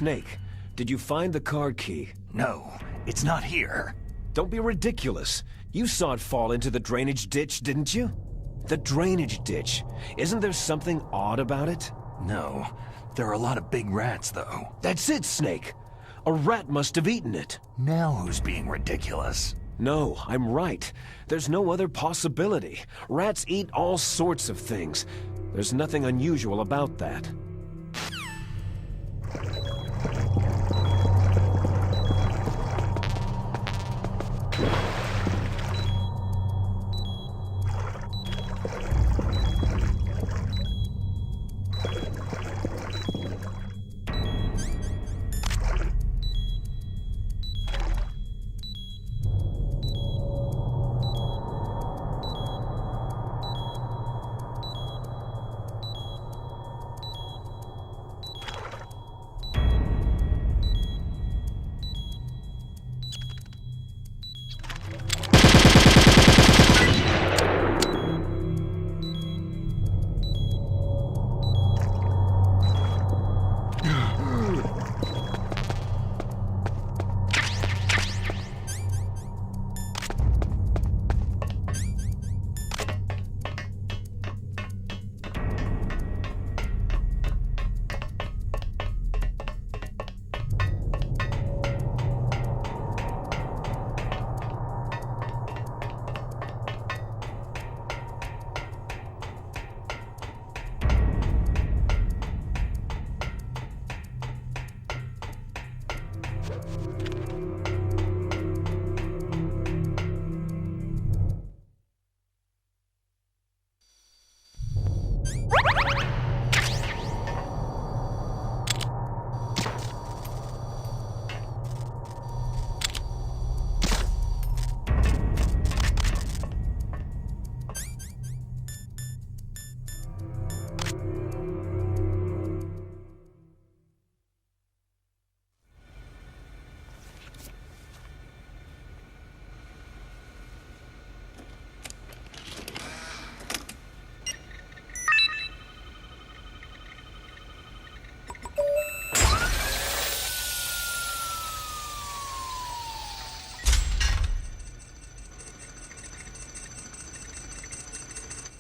Snake, did you find the card key? No, it's not here. Don't be ridiculous. You saw it fall into the drainage ditch, didn't you? The drainage ditch. Isn't there something odd about it? No, there are a lot of big rats, though. That's it, Snake. A rat must have eaten it. Now who's being ridiculous? No, I'm right. There's no other possibility. Rats eat all sorts of things. There's nothing unusual about that.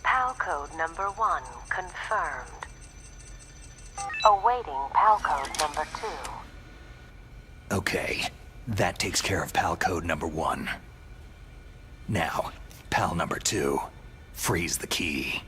PAL code number 1 confirmed. Awaiting PAL code number 2. Okay, that takes care of PAL code number 1. Now, PAL number 2. Freeze the key.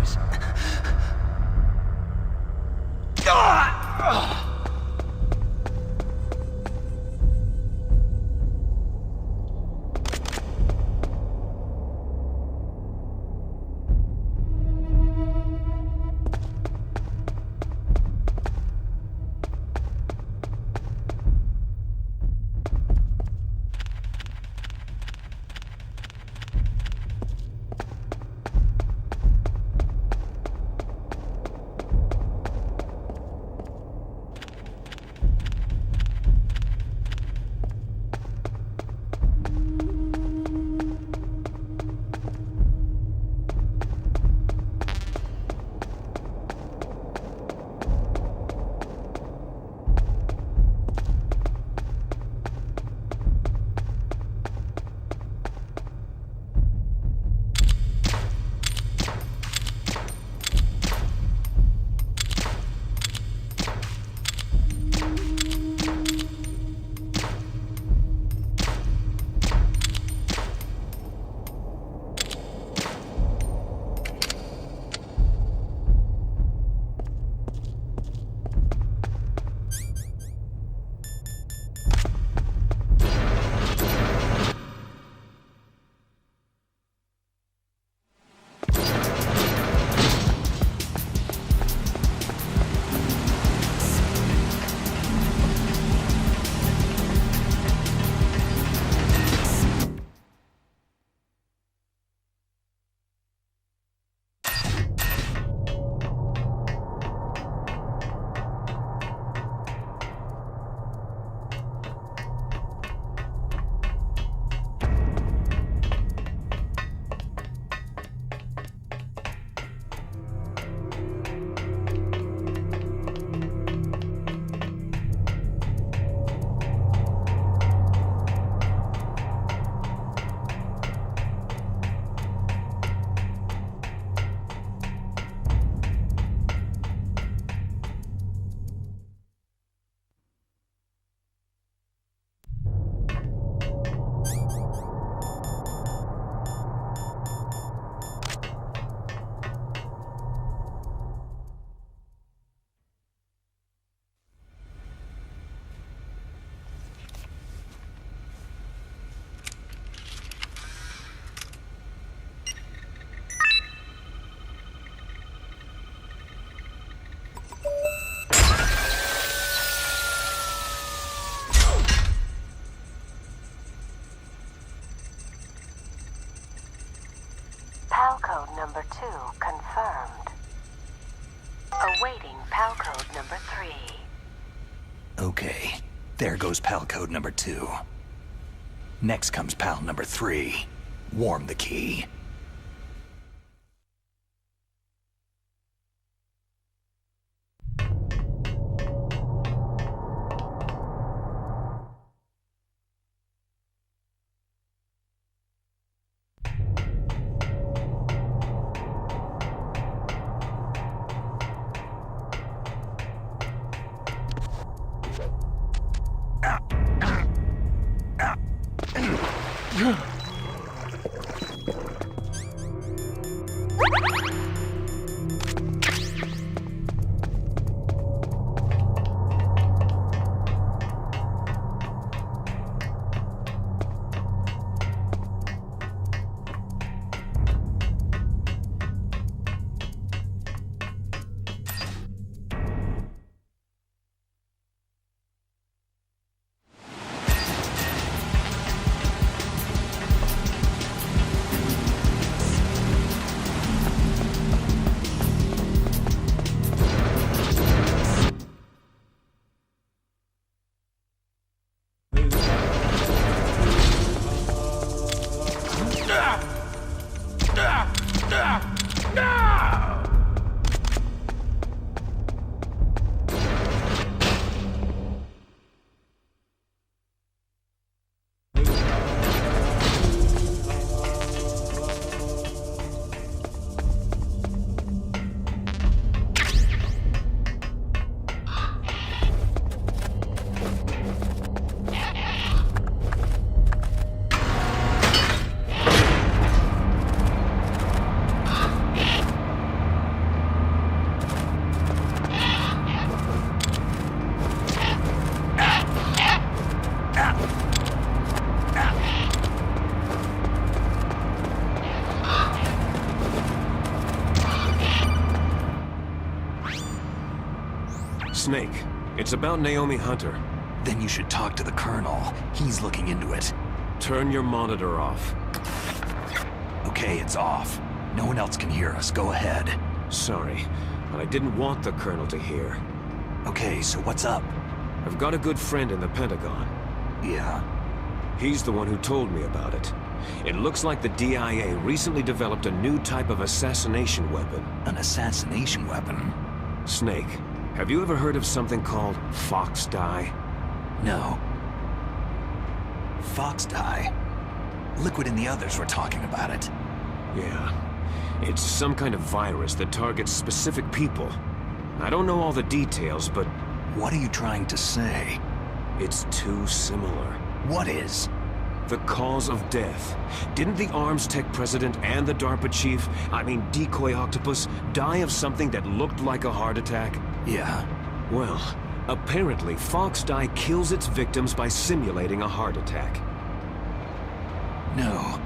Freeze. PAL code number 2 confirmed. Awaiting PAL code number 3. Okay, there goes PAL code number 2. Next comes PAL number 3. Warm the key. Snake, it's about Naomi Hunter. Then you should talk to the Colonel. He's looking into it. Turn your monitor off. Okay, it's off. No one else can hear us. Go ahead. Sorry, but I didn't want the Colonel to hear. Okay, so what's up? I've got a good friend in the Pentagon. Yeah. He's the one who told me about it. It looks like the DIA recently developed a new type of assassination weapon. An assassination weapon? Snake, have you ever heard of something called Fox Dye? No. Fox dye? Liquid and the others were talking about it. Yeah. It's some kind of virus that targets specific people. I don't know all the details, but What are you trying to say? it's too similar. What is? The cause of death. Didn't the Arms Tech president and the DARPA chief, Decoy Octopus, die of something that looked like a heart attack? Yeah. Well, apparently Fox Dye kills its victims by simulating a heart attack. No.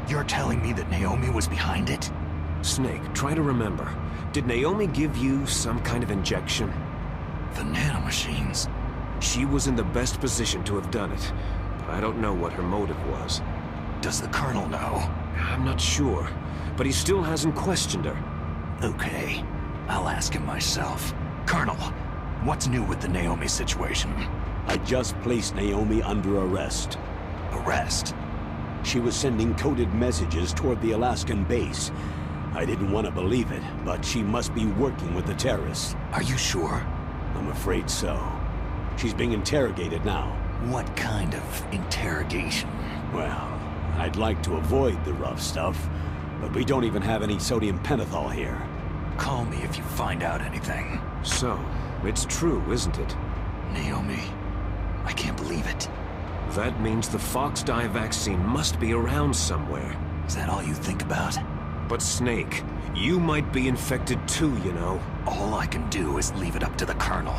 You're telling me that Naomi was behind it? Snake, try to remember. Did Naomi give you some kind of injection? The nanomachines. She was in the best position to have done it, but I don't know what her motive was. Does the Colonel know? I'm not sure, but he still hasn't questioned her. Okay. I'll ask him myself. Colonel, what's new with the Naomi situation? I just placed Naomi under arrest. Arrest? She was sending coded messages toward the Alaskan base. I didn't want to believe it, but she must be working with the terrorists. Are you sure? I'm afraid so. She's being interrogated now. What kind of interrogation? Well, I'd like to avoid the rough stuff, but we don't even have any sodium pentothal here. Call me if you find out anything. So, it's true, isn't it? Naomi, I can't believe it. That means the Fox Dye vaccine must be around somewhere. Is that all you think about? But Snake, you might be infected too, you know. All I can do is leave it up to the Colonel.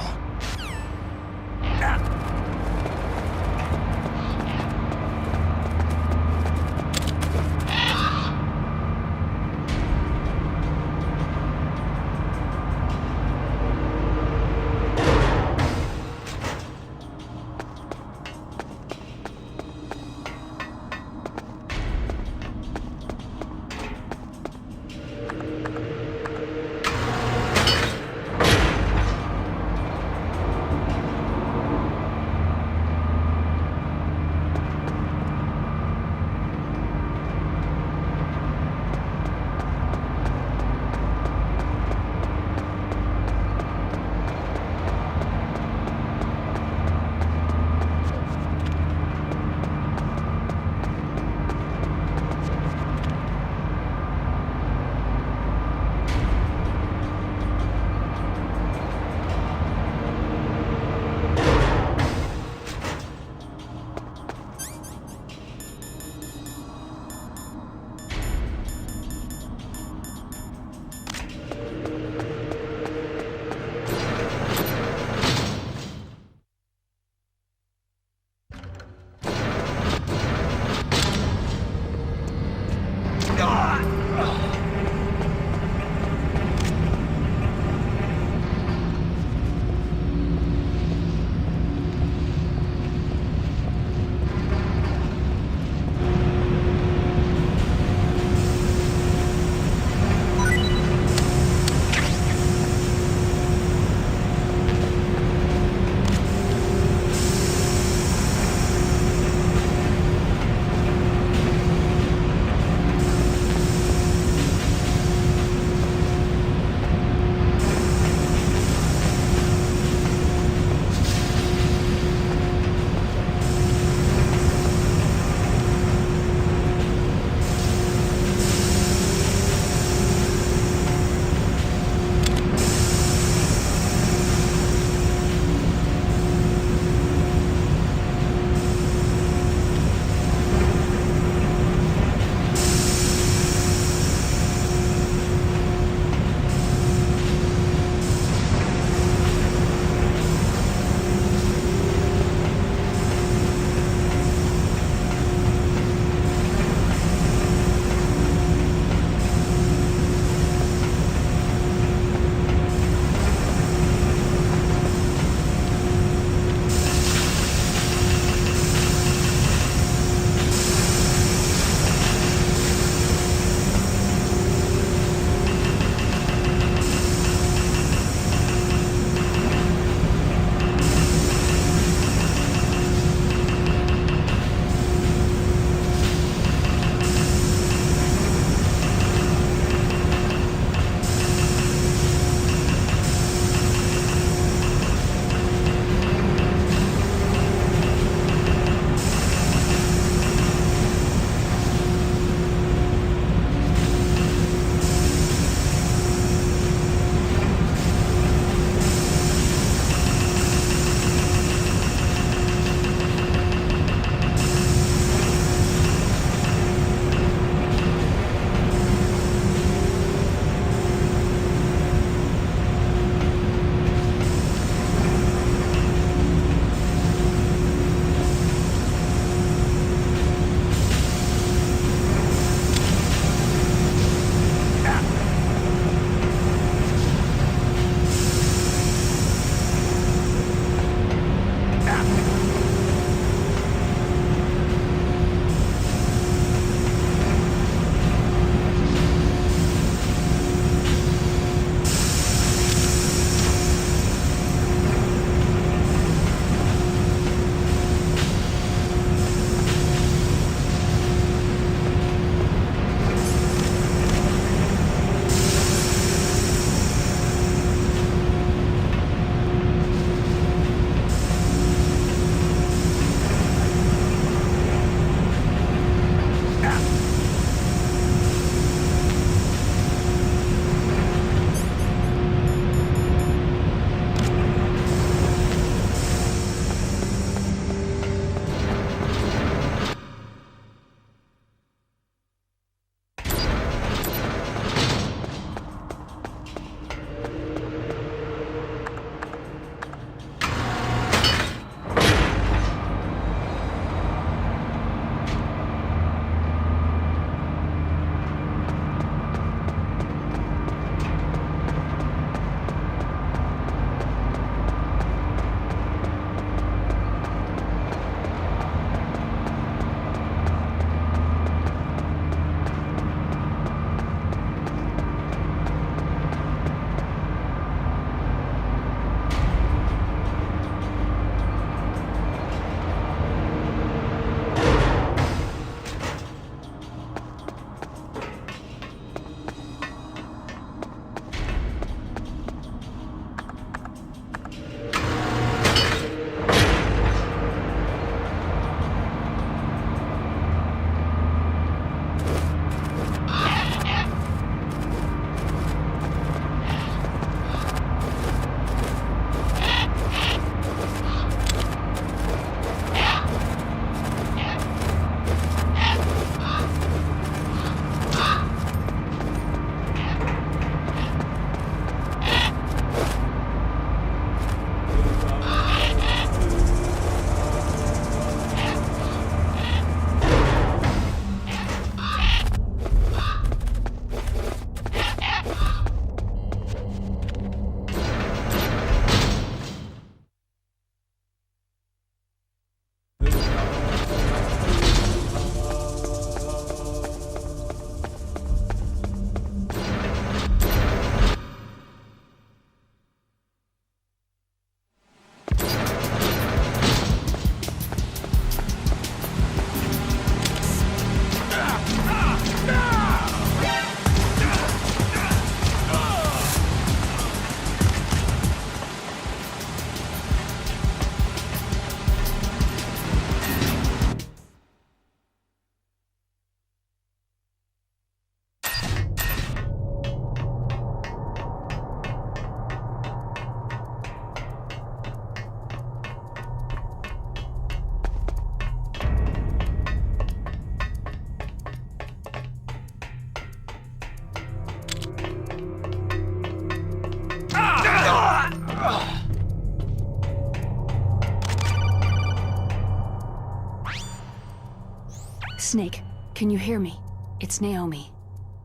Snake, can you hear me? It's Naomi.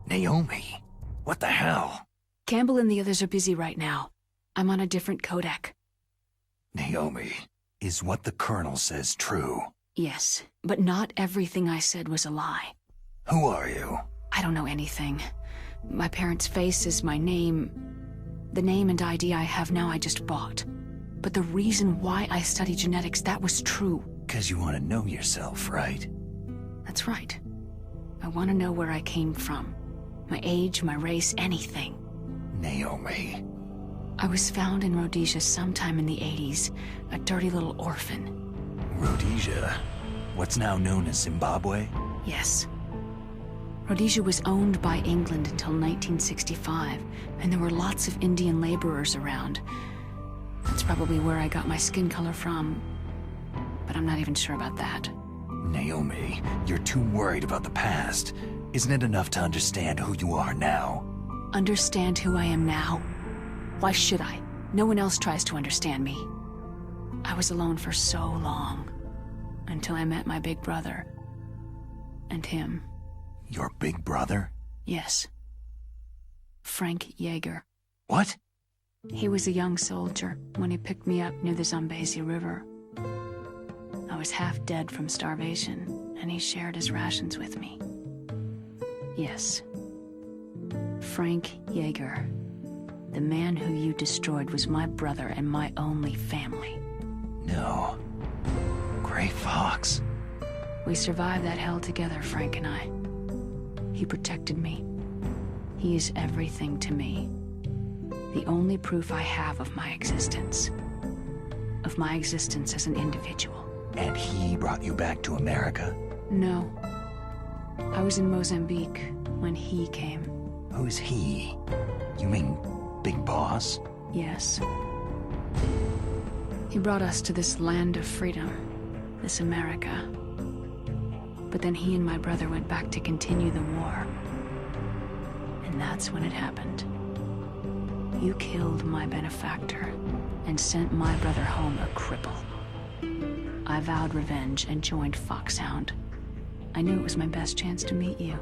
Naomi? What the hell? Campbell and the others are busy right now. I'm on a different codec. Naomi, is what the Colonel says true? Yes, but not everything I said was a lie. Who are you? I don't know anything. My parents' face is my name. The name and ID I have now I just bought. But the reason why I study genetics, that was true. 'Cause you want to know yourself, right? That's right. I want to know where I came from. My age, my race, anything. Naomi. I was found in Rhodesia sometime in the 80s, a dirty little orphan. Rhodesia? What's now known as Zimbabwe? Yes. Rhodesia was owned by England until 1965, and there were lots of Indian laborers around. That's probably where I got my skin color from, but I'm not even sure about that. Naomi, you're too worried about the past. Isn't it enough to understand who you are now? Understand who I am now? Why should I? No one else tries to understand me. I was alone for so long, until I met my big brother. And him. Your big brother? Yes. Frank Yeager. What? He was a young soldier when he picked me up near the Zambezi River. I was half dead from starvation, and he shared his rations with me. Yes. Frank Yeager. The man who you destroyed was my brother and my only family. No. Gray Fox. We survived that hell together, Frank and I. He protected me. He is everything to me. The only proof I have of my existence. Of my existence as an individual. And he brought you back to America? No. I was in Mozambique when he came. Who's he? You mean Big Boss? Yes. He brought us to this land of freedom, this America. But then he and my brother went back to continue the war. And that's when it happened. You killed my benefactor and sent my brother home a cripple. I vowed revenge and joined Foxhound. I knew it was my best chance to meet you,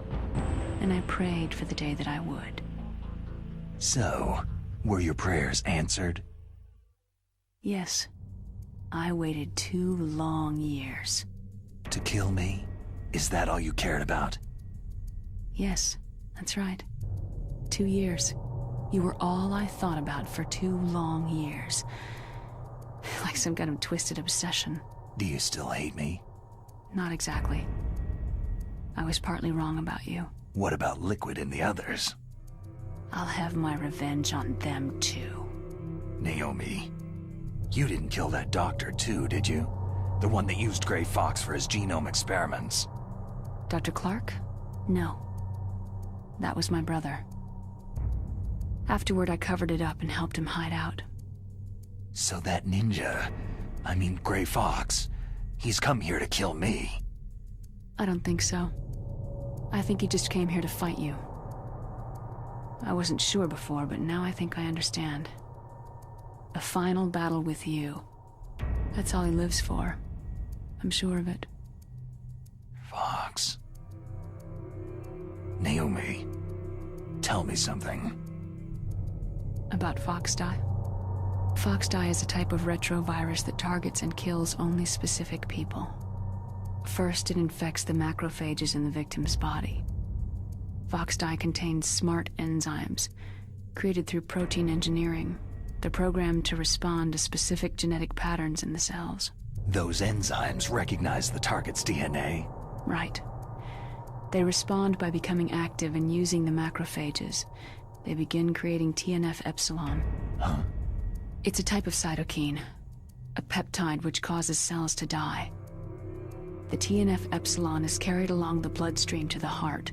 and I prayed for the day that I would. So, were your prayers answered? Yes. I waited 2 long years. To kill me? Is that all you cared about? Yes, that's right. 2 years. You were all I thought about for 2 long years. Like some kind of twisted obsession. Do you still hate me? Not exactly. I was partly wrong about you. What about Liquid and the others? I'll have my revenge on them too. Naomi, you didn't kill that doctor too, did you? The one that used Gray Fox for his genome experiments. Dr. Clark? No. That was my brother. Afterward, I covered it up and helped him hide out. So that ninja, I mean Gray Fox, he's come here to kill me. I don't think so. I think he just came here to fight you. I wasn't sure before, but now I think I understand. A final battle with you. That's all he lives for. I'm sure of it. Fox. Naomi, tell me something. About Foxdie? Foxdie is a type of retrovirus that targets and kills only specific people. First, it infects the macrophages in the victim's body. Foxdie contains smart enzymes, created through protein engineering. They're programmed to respond to specific genetic patterns in the cells. Those enzymes recognize the target's DNA? Right. They respond by becoming active and using the macrophages. They begin creating TNF-epsilon. Huh? It's a type of cytokine, a peptide which causes cells to die. The TNF-epsilon is carried along the bloodstream to the heart,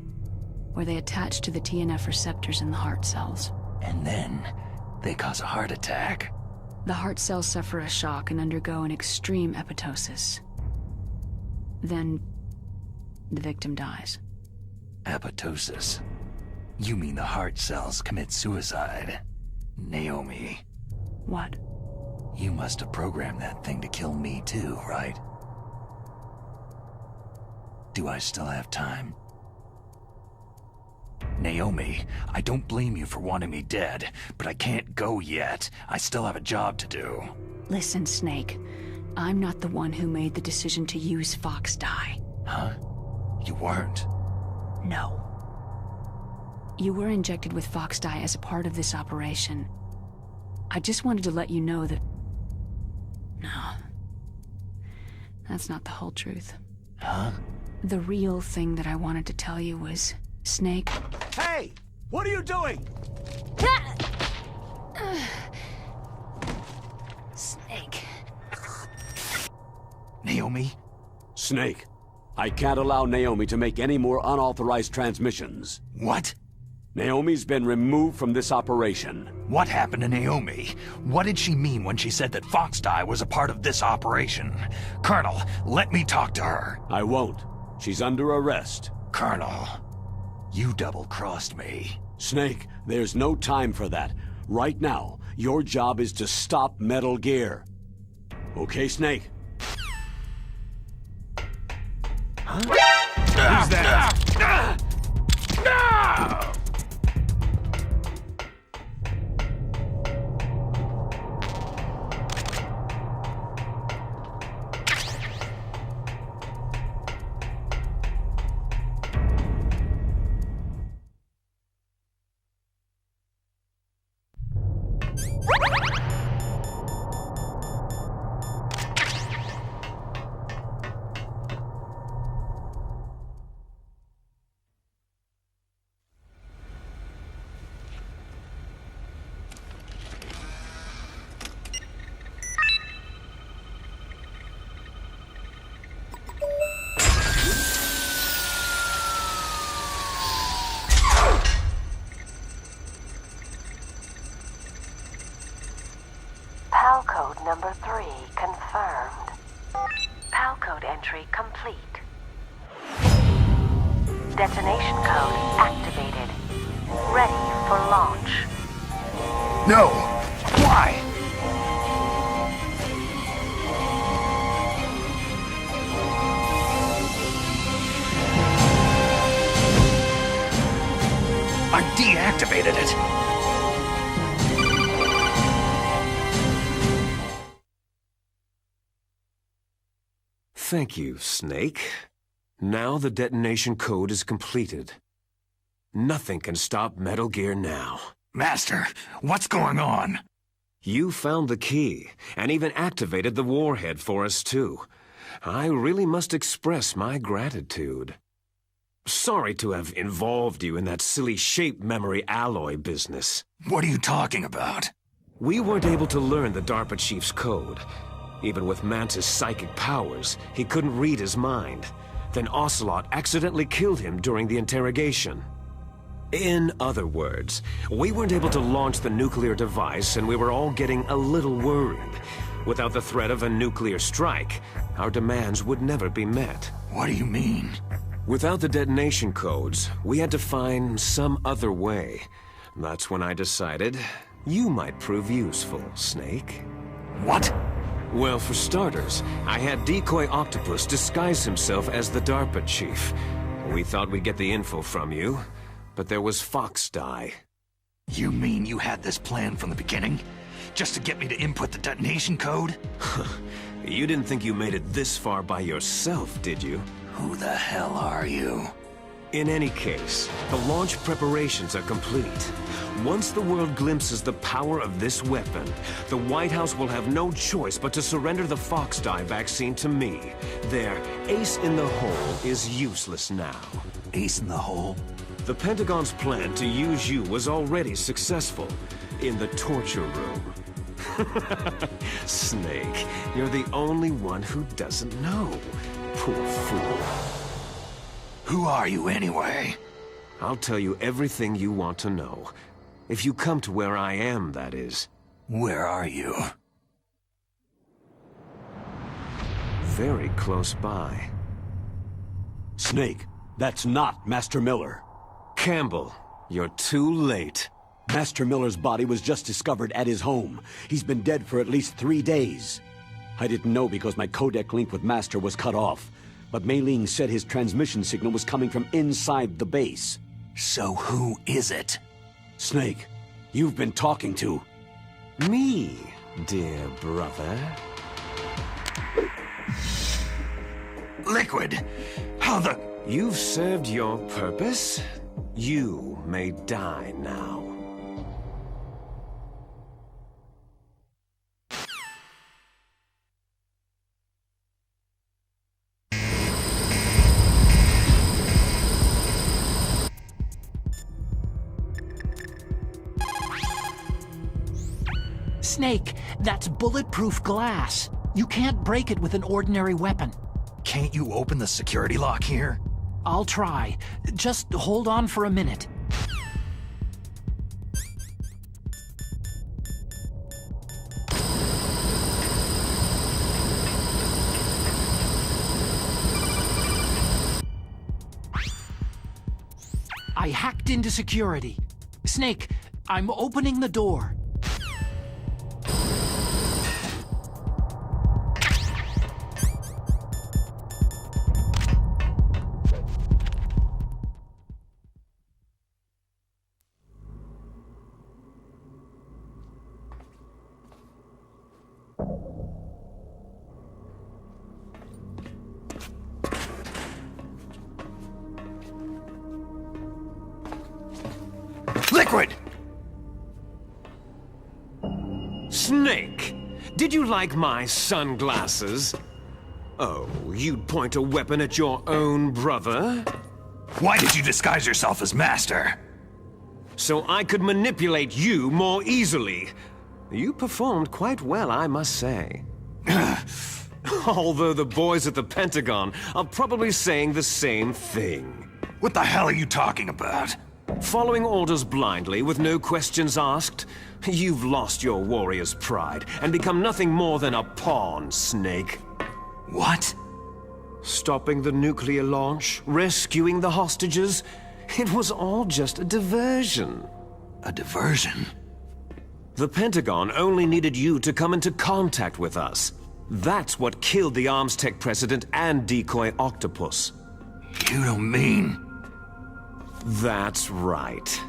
where they attach to the TNF receptors in the heart cells. And then they cause a heart attack. The heart cells suffer a shock and undergo an extreme apoptosis. Then, the victim dies. Apoptosis? You mean the heart cells commit suicide? Naomi. What? You must have programmed that thing to kill me too, right? Do I still have time? Naomi, I don't blame you for wanting me dead, but I can't go yet. I still have a job to do. Listen, Snake. I'm not the one who made the decision to use Fox dye. Huh? You weren't? No. You were injected with Fox dye as a part of this operation. I just wanted to let you know that... No. That's not the whole truth. Huh? The real thing that I wanted to tell you was... Snake... Hey! What are you doing? Snake... Naomi? Snake, I can't allow Naomi to make any more unauthorized transmissions. What? Naomi's been removed from this operation. What happened to Naomi? What did she mean when she said that Fox dye was a part of this operation? Colonel, let me talk to her. I won't. She's under arrest. Colonel, you double-crossed me. Snake, there's no time for that. Right now, your job is to stop Metal Gear. Okay, Snake? Huh? Who's that? No! PAL code number 3 confirmed. PAL code entry complete. Detonation code activated. Ready for launch. No! Why? I deactivated it. Thank you, Snake. Now the detonation code is completed. Nothing can stop Metal Gear now. Master, what's going on? You found the key, and even activated the warhead for us, too. I really must express my gratitude. Sorry to have involved you in that silly shape memory alloy business. What are you talking about? We weren't able to learn the DARPA chief's code. Even with Mantis' psychic powers, he couldn't read his mind. Then Ocelot accidentally killed him during the interrogation. In other words, we weren't able to launch the nuclear device, and we were all getting a little worried. Without the threat of a nuclear strike, our demands would never be met. What do you mean? Without the detonation codes, we had to find some other way. That's when I decided you might prove useful, Snake. What? Well, for starters, I had Decoy Octopus disguise himself as the DARPA chief. We thought we'd get the info from you, but there was Fox dye. You mean you had this plan from the beginning? Just to get me to input the detonation code? You didn't think you made it this far by yourself, did you? Who the hell are you? In any case, the launch preparations are complete. Once the world glimpses the power of this weapon, the White House will have no choice but to surrender the Fox dye vaccine to me. Their ace in the hole is useless now. Ace in the hole? The Pentagon's plan to use you was already successful in the torture room. Snake, you're the only one who doesn't know. Poor fool. Who are you anyway? I'll tell you everything you want to know. If you come to where I am, that is. Where are you? Very close by. Snake, that's not Master Miller. Campbell, you're too late. Master Miller's body was just discovered at his home. He's been dead for at least 3 days. I didn't know because my codec link with Master was cut off, but Mei Ling said his transmission signal was coming from inside the base. So who is it? Snake, you've been talking to... Me, dear brother. Liquid! How the... You've served your purpose. You may die now. Snake, that's bulletproof glass. You can't break it with an ordinary weapon. Can't you open the security lock here? I'll try. Just hold on for a minute. I hacked into security. Snake, I'm opening the door. Liquid! Snake! Did you like my sunglasses? Oh, you'd point a weapon at your own brother? Why did you disguise yourself as Master? So I could manipulate you more easily. You performed quite well, I must say. Although the boys at the Pentagon are probably saying the same thing. What the hell are you talking about? Following orders blindly with no questions asked? You've lost your warrior's pride and become nothing more than a pawn, Snake. What? Stopping the nuclear launch, rescuing the hostages, it was all just a diversion. A diversion? The Pentagon only needed you to come into contact with us. That's what killed the ArmsTech president and decoy Octopus. You don't mean... That's right.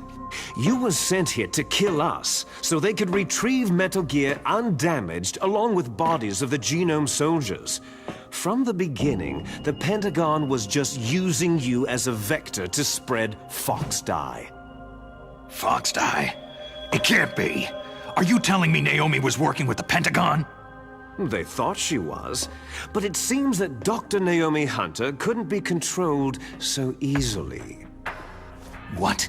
You were sent here to kill us, so they could retrieve Metal Gear undamaged along with bodies of the Genome soldiers. From the beginning, the Pentagon was just using you as a vector to spread Foxdie. Foxdie? It can't be. Are you telling me Naomi was working with the Pentagon? They thought she was, but it seems that Dr. Naomi Hunter couldn't be controlled so easily. What?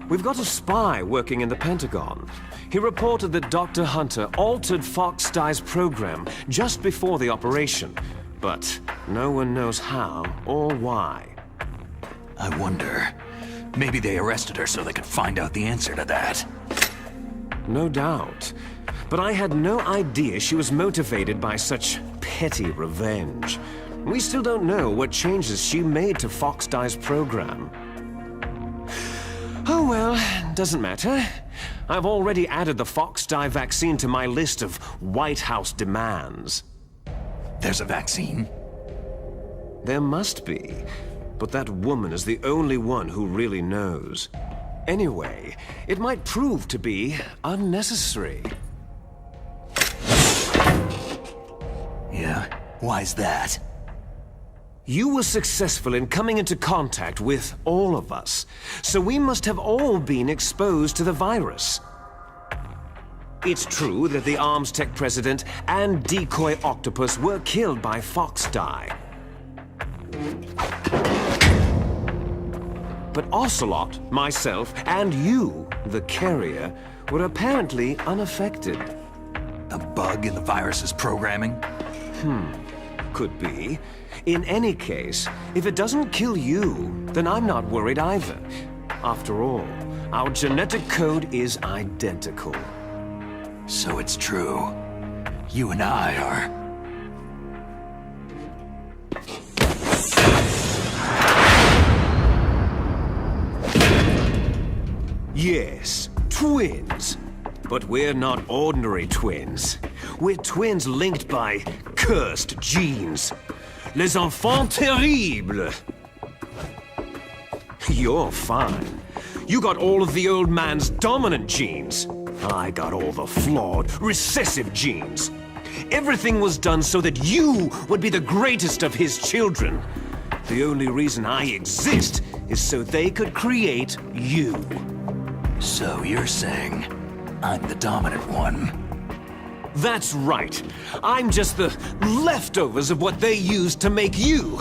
We've got a spy working in the Pentagon. He reported that Dr. Hunter altered Foxdie's program just before the operation, but no one knows how or why. I wonder. Maybe they arrested her so they could find out the answer to that. No doubt. But I had no idea she was motivated by such petty revenge. We still don't know what changes she made to Foxdie's program. Oh well, doesn't matter. I've already added the Foxdie vaccine to my list of White House demands. There's a vaccine? There must be, but that woman is the only one who really knows. Anyway, it might prove to be unnecessary. Yeah? Why's that? You were successful in coming into contact with all of us, so we must have all been exposed to the virus. It's true that the ArmsTech president and decoy Octopus were killed by Foxdie. But Ocelot, myself, and you, the carrier, were apparently unaffected. A bug in the virus's programming? Could be. In any case, if it doesn't kill you, then I'm not worried either. After all, our genetic code is identical. So it's true. You and I are... Yes, twins. But we're not ordinary twins. We're twins linked by cursed genes. Les enfants terribles. You're fine. You got all of the old man's dominant genes. I got all the flawed, recessive genes. Everything was done so that you would be the greatest of his children. The only reason I exist is so they could create you. So you're saying I'm the dominant one? That's right. I'm just the leftovers of what they used to make you.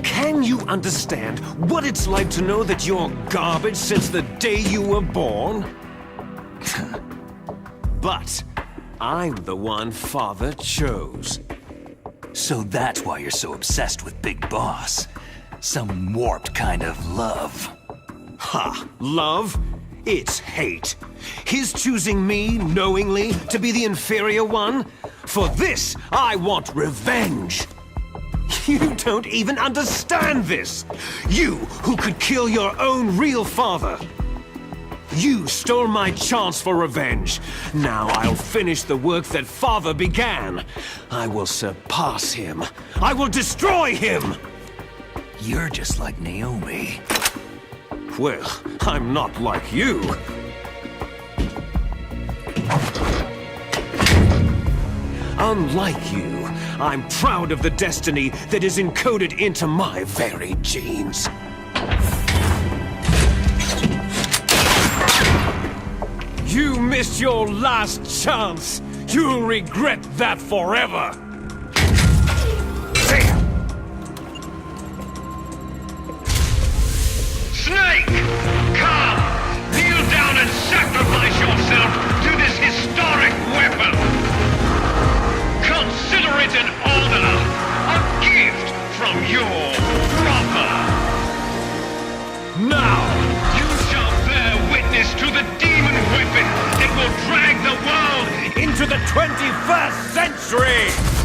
Can you understand what it's like to know that you're garbage since the day you were born? But I'm the one Father chose. So that's why you're so obsessed with Big Boss. Some warped kind of love. Ha! Love? It's hate. His choosing me, knowingly, to be the inferior one? For this, I want revenge. You don't even understand this! You, who could kill your own real father! You stole my chance for revenge. Now I'll finish the work that Father began. I will surpass him. I will destroy him! You're just like Naomi. Well, I'm not like you. Unlike you, I'm proud of the destiny that is encoded into my very genes. You missed your last chance. You'll regret that forever. Snake! Come! Kneel down and sacrifice yourself to this historic weapon! Consider it an honor, a gift from your brother! Now! You shall bear witness to the demon weapon that will drag the world Into the 21st century!